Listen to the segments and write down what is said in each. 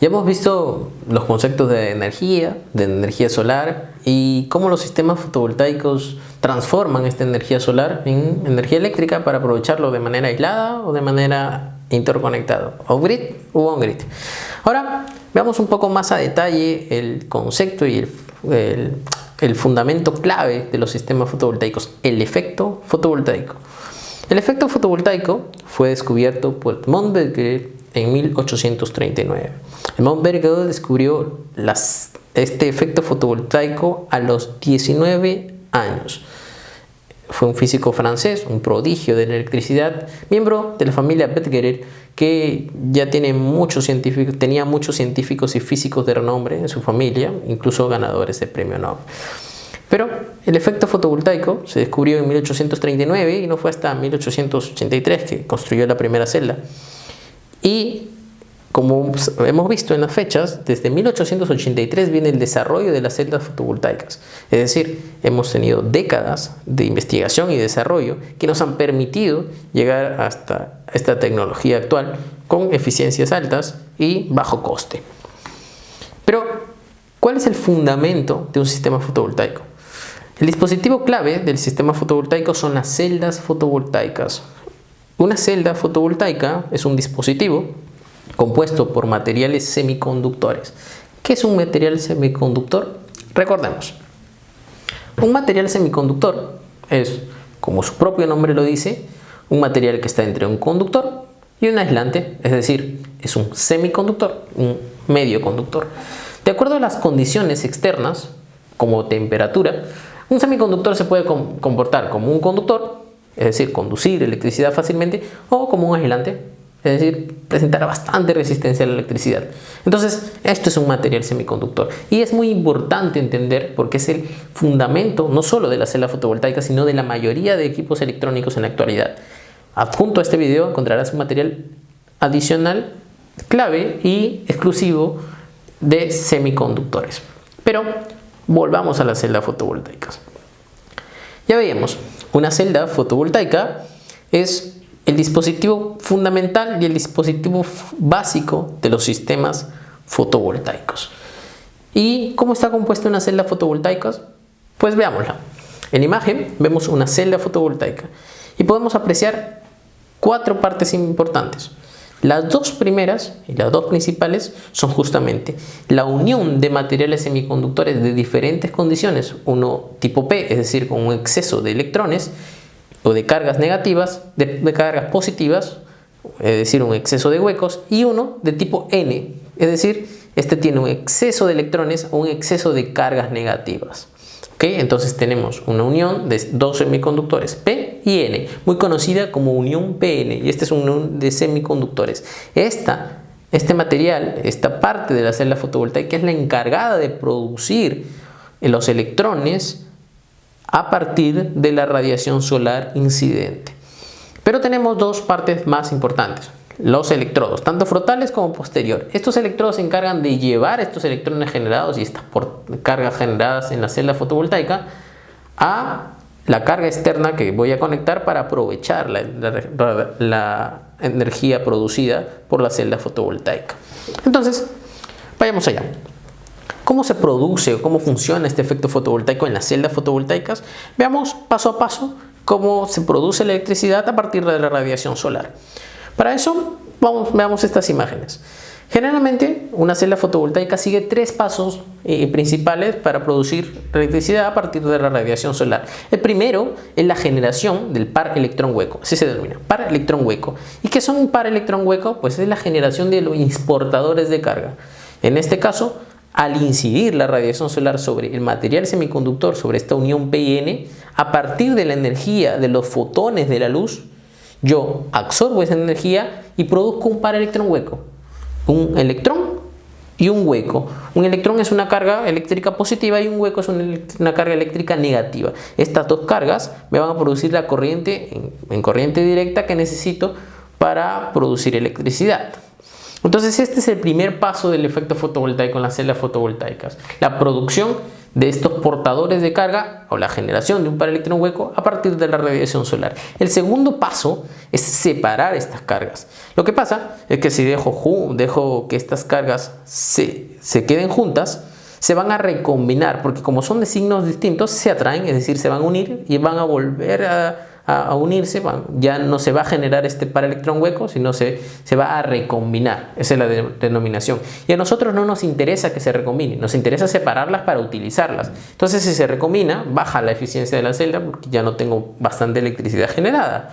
Ya hemos visto los conceptos de energía solar y cómo los sistemas fotovoltaicos transforman esta energía solar en energía eléctrica para aprovecharlo de manera aislada o de manera interconectada, off-grid o on-grid. Ahora veamos un poco más a detalle el concepto y el fundamento clave de los sistemas fotovoltaicos, el efecto fotovoltaico. El efecto fotovoltaico fue descubierto por Edmond Berger en 1839. Edmond Berger descubrió este efecto fotovoltaico a los 19 años. Fue un físico francés, un prodigio de la electricidad, miembro de la familia Berger, que ya tenía muchos científicos y físicos de renombre en su familia, incluso ganadores de premio Nobel. Pero el efecto fotovoltaico se descubrió en 1839 y no fue hasta 1883 que construyó la primera celda. Y como hemos visto en las fechas, desde 1883 viene el desarrollo de las celdas fotovoltaicas. Es decir, hemos tenido décadas de investigación y desarrollo que nos han permitido llegar hasta esta tecnología actual con eficiencias altas y bajo coste. Pero, ¿cuál es el fundamento de un sistema fotovoltaico? El dispositivo clave del sistema fotovoltaico son las celdas fotovoltaicas. Una celda fotovoltaica es un dispositivo compuesto por materiales semiconductores. ¿Qué es un material semiconductor? Recordemos, un material semiconductor es, como su propio nombre lo dice, un material que está entre un conductor y un aislante, es decir, es un semiconductor, un medio conductor. De acuerdo a las condiciones externas, como temperatura, un semiconductor se puede comportar como un conductor, es decir, conducir electricidad fácilmente, o como un aislante, es decir, presentará bastante resistencia a la electricidad. Entonces, esto es un material semiconductor y es muy importante entender porque es el fundamento no solo de la celda fotovoltaica, sino de la mayoría de equipos electrónicos en la actualidad. Adjunto a este video encontrarás un material adicional, clave y exclusivo de semiconductores. Pero volvamos a las celdas fotovoltaicas. Ya veíamos, una celda fotovoltaica es el dispositivo fundamental y el dispositivo básico de los sistemas fotovoltaicos. ¿Y cómo está compuesta una celda fotovoltaica? Pues veámosla. En la imagen vemos una celda fotovoltaica y podemos apreciar 4 partes importantes. Las dos primeras y las dos principales son justamente la unión de materiales semiconductores de diferentes condiciones, uno tipo P, es decir, con un exceso de electrones, o de cargas negativas, de cargas positivas, es decir, un exceso de huecos, y uno de tipo N, es decir, este tiene un exceso de electrones o un exceso de cargas negativas. ¿Okay? Entonces tenemos una unión de dos semiconductores, P y N, muy conocida como unión PN, y esta es una unión de semiconductores. Este material, esta parte de la celda fotovoltaica es la encargada de producir los electrones a partir de la radiación solar incidente. Pero tenemos dos partes más importantes, los electrodos, tanto frontales como posterior. Estos electrodos se encargan de llevar estos electrones generados y estas cargas generadas en la celda fotovoltaica a la carga externa que voy a conectar para aprovechar la energía producida por la celda fotovoltaica. Entonces, vayamos allá. ¿Cómo se produce o cómo funciona este efecto fotovoltaico en las celdas fotovoltaicas? Veamos paso a paso cómo se produce la electricidad a partir de la radiación solar. Para eso, veamos estas imágenes. Generalmente, una celda fotovoltaica sigue 3 pasos principales para producir electricidad a partir de la radiación solar. El primero es la generación del par electrón hueco, así se denomina, par electrón hueco. ¿Y qué son un par electrón hueco? Pues es la generación de los transportadores de carga. En este caso, al incidir la radiación solar sobre el material semiconductor, sobre esta unión P y N, a partir de la energía de los fotones de la luz, yo absorbo esa energía y produzco un par electrón hueco. Un electrón y un hueco. Un electrón es una carga eléctrica positiva y un hueco es una carga eléctrica negativa. Estas dos cargas me van a producir la corriente en corriente directa que necesito para producir electricidad. Entonces este es el primer paso del efecto fotovoltaico en las celdas fotovoltaicas, la producción de estos portadores de carga o la generación de un par electrón hueco a partir de la radiación solar. El segundo paso es separar estas cargas. Lo que pasa es que si dejo que estas cargas se queden juntas, se van a recombinar, porque como son de signos distintos, se atraen, es decir, se van a unir y van a volver a unirse. Ya no se va a generar este par electrón hueco, sino se va a recombinar. Esa es la denominación. Y a nosotros no nos interesa que se recombinen, nos interesa separarlas para utilizarlas. Entonces, si se recombina, baja la eficiencia de la celda porque ya no tengo bastante electricidad generada.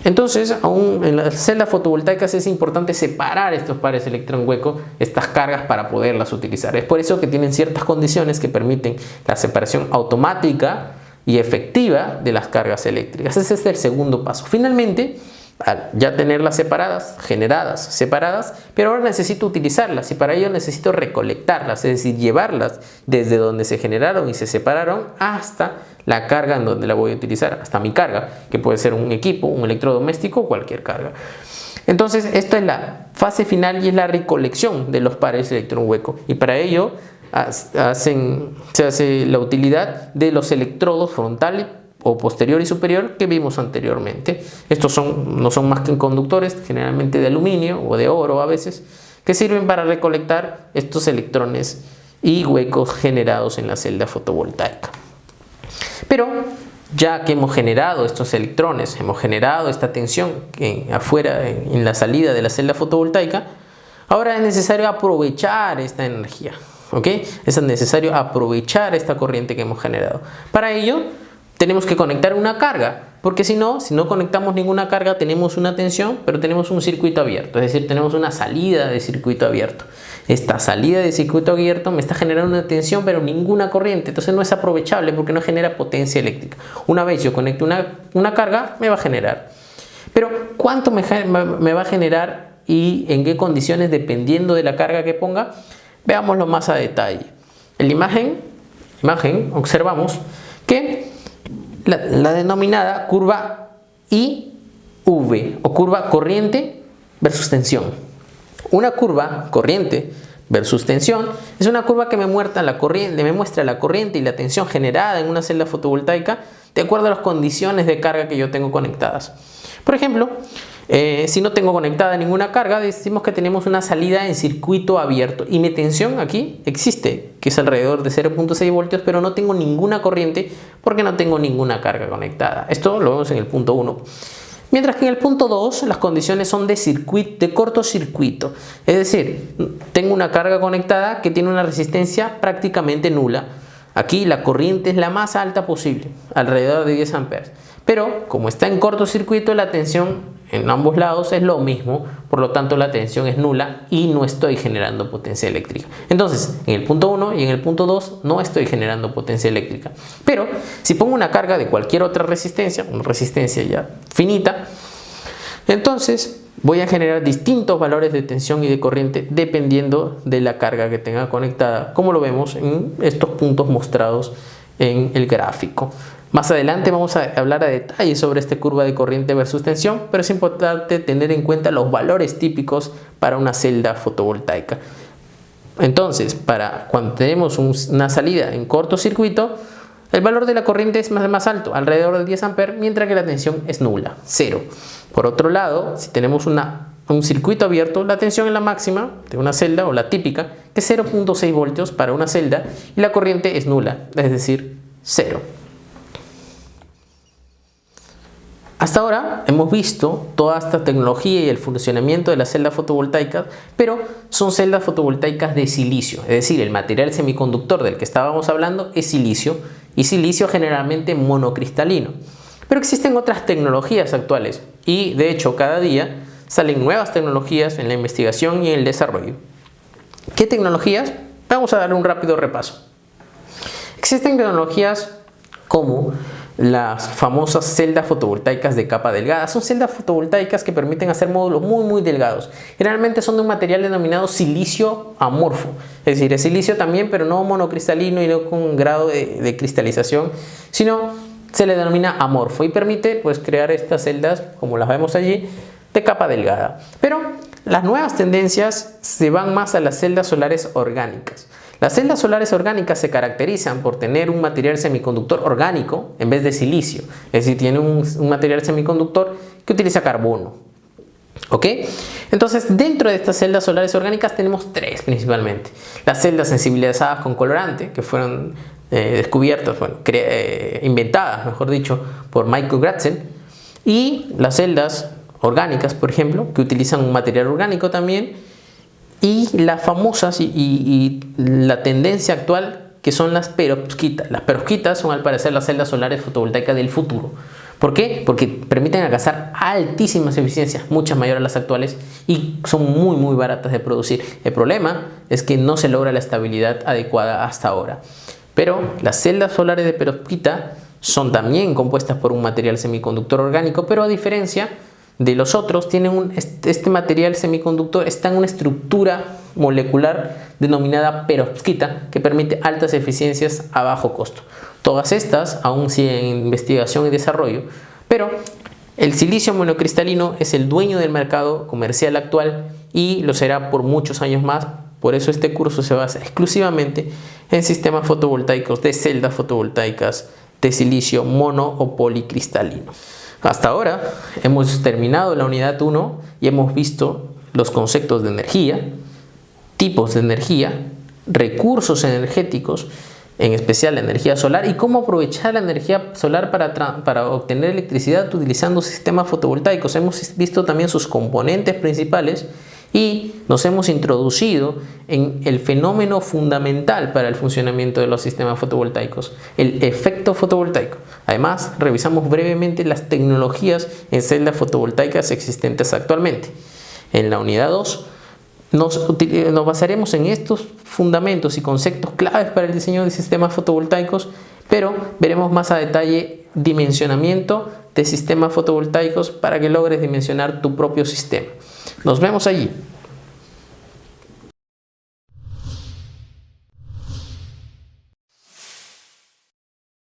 Entonces, aún en las celdas fotovoltaicas es importante separar estos pares electrón hueco, estas cargas, para poderlas utilizar. Es por eso que tienen ciertas condiciones que permiten la separación automática y efectiva de las cargas eléctricas. Ese es el segundo paso. Finalmente, al ya tenerlas separadas, generadas, separadas, pero ahora necesito utilizarlas y para ello necesito recolectarlas, es decir, llevarlas desde donde se generaron y se separaron hasta la carga en donde la voy a utilizar, hasta mi carga, que puede ser un equipo, un electrodoméstico o cualquier carga. Entonces, esta es la fase final y es la recolección de los pares electrón hueco, y para ello se hace la utilidad de los electrodos frontal o posterior y superior que vimos anteriormente. Estos no son más que conductores, generalmente de aluminio o de oro a veces, que sirven para recolectar estos electrones y huecos generados en la celda fotovoltaica. Pero ya que hemos generado estos electrones, hemos generado esta tensión afuera en la salida de la celda fotovoltaica, ahora es necesario aprovechar esta energía, ¿ok? Es necesario aprovechar esta corriente que hemos generado. Para ello tenemos que conectar una carga, porque si no conectamos ninguna carga, tenemos una tensión, pero tenemos un circuito abierto, es decir, tenemos una salida de circuito abierto. Esta salida de circuito abierto me está generando una tensión, pero ninguna corriente, entonces no es aprovechable porque no genera potencia eléctrica. Una vez yo conecto una carga, me va a generar. Pero ¿cuánto me va a generar y en qué condiciones dependiendo de la carga que ponga? Veámoslo más a detalle. En la imagen observamos que la denominada curva IV o curva corriente versus tensión. Una curva corriente versus tensión es una curva que me muestra la corriente y la tensión generada en una celda fotovoltaica de acuerdo a las condiciones de carga que yo tengo conectadas. Por ejemplo, si no tengo conectada ninguna carga, decimos que tenemos una salida en circuito abierto y mi tensión aquí existe, que es alrededor de 0.6 voltios, pero no tengo ninguna corriente porque no tengo ninguna carga conectada. Esto lo vemos en el punto 1. Mientras que en el punto 2 las condiciones son de cortocircuito, es decir, tengo una carga conectada que tiene una resistencia prácticamente nula. Aquí la corriente es la más alta posible, alrededor de 10 amperes. Pero como está en cortocircuito, la tensión en ambos lados es lo mismo, por lo tanto la tensión es nula y no estoy generando potencia eléctrica. Entonces, en el punto 1 y en el punto 2 no estoy generando potencia eléctrica. Pero si pongo una carga de cualquier otra resistencia, una resistencia ya finita, entonces voy a generar distintos valores de tensión y de corriente dependiendo de la carga que tenga conectada, como lo vemos en estos puntos mostrados en el gráfico. Más adelante vamos a hablar a detalle sobre esta curva de corriente versus tensión, pero es importante tener en cuenta los valores típicos para una celda fotovoltaica. Entonces, cuando tenemos una salida en cortocircuito, el valor de la corriente es más alto, alrededor de 10 amperes, mientras que la tensión es nula, 0. Por otro lado, si tenemos un circuito abierto, la tensión es la máxima de una celda o la típica, que es 0.6 voltios para una celda, y la corriente es nula, es decir, 0. Hasta ahora hemos visto toda esta tecnología y el funcionamiento de las celdas fotovoltaicas, pero son celdas fotovoltaicas de silicio, es decir, el material semiconductor del que estábamos hablando es silicio, y silicio generalmente monocristalino. Pero existen otras tecnologías actuales y de hecho cada día salen nuevas tecnologías en la investigación y en el desarrollo. ¿Qué tecnologías? Vamos a dar un rápido repaso. Existen tecnologías como las famosas celdas fotovoltaicas de capa delgada. Son celdas fotovoltaicas que permiten hacer módulos muy delgados. Generalmente son de un material denominado silicio amorfo. Es decir, es silicio también, pero no monocristalino y no con un grado de cristalización, sino se le denomina amorfo y permite crear estas celdas, como las vemos allí, de capa delgada. Pero las nuevas tendencias se van más a las celdas solares orgánicas. Las celdas solares orgánicas se caracterizan por tener un material semiconductor orgánico en vez de silicio, es decir, tiene un material semiconductor que utiliza carbono. ¿Ok? Entonces, dentro de estas celdas solares orgánicas tenemos tres principalmente. Las celdas sensibilizadas con colorante, que fueron descubiertas, bueno, inventadas, mejor dicho, por Michael Gratzen, y las celdas orgánicas, por ejemplo, que utilizan un material orgánico también, y las famosas y la tendencia actual, que son las perovskitas. Las perovskitas son, al parecer, las celdas solares fotovoltaicas del futuro. ¿Por qué? Porque permiten alcanzar altísimas eficiencias, muchas mayores a las actuales, y son muy baratas de producir. El problema es que no se logra la estabilidad adecuada hasta ahora. Pero las celdas solares de perovskita son también compuestas por un material semiconductor orgánico, pero a diferencia de los otros, tienen este material semiconductor está en una estructura molecular denominada perovskita, que permite altas eficiencias a bajo costo. Todas estas aún siguen en investigación y desarrollo, pero el silicio monocristalino es el dueño del mercado comercial actual y lo será por muchos años más. Por eso este curso se basa exclusivamente en sistemas fotovoltaicos de celdas fotovoltaicas de silicio mono o policristalino. Hasta ahora hemos terminado la unidad 1 y hemos visto los conceptos de energía, tipos de energía, recursos energéticos, en especial la energía solar, y cómo aprovechar la energía solar para obtener electricidad utilizando sistemas fotovoltaicos. Hemos visto también sus componentes principales y nos hemos introducido en el fenómeno fundamental para el funcionamiento de los sistemas fotovoltaicos, el efecto fotovoltaico. Además, revisamos brevemente las tecnologías en celdas fotovoltaicas existentes actualmente. En la unidad 2 nos basaremos en estos fundamentos y conceptos claves para el diseño de sistemas fotovoltaicos, pero veremos más a detalle dimensionamiento de sistemas fotovoltaicos para que logres dimensionar tu propio sistema. Nos vemos allí.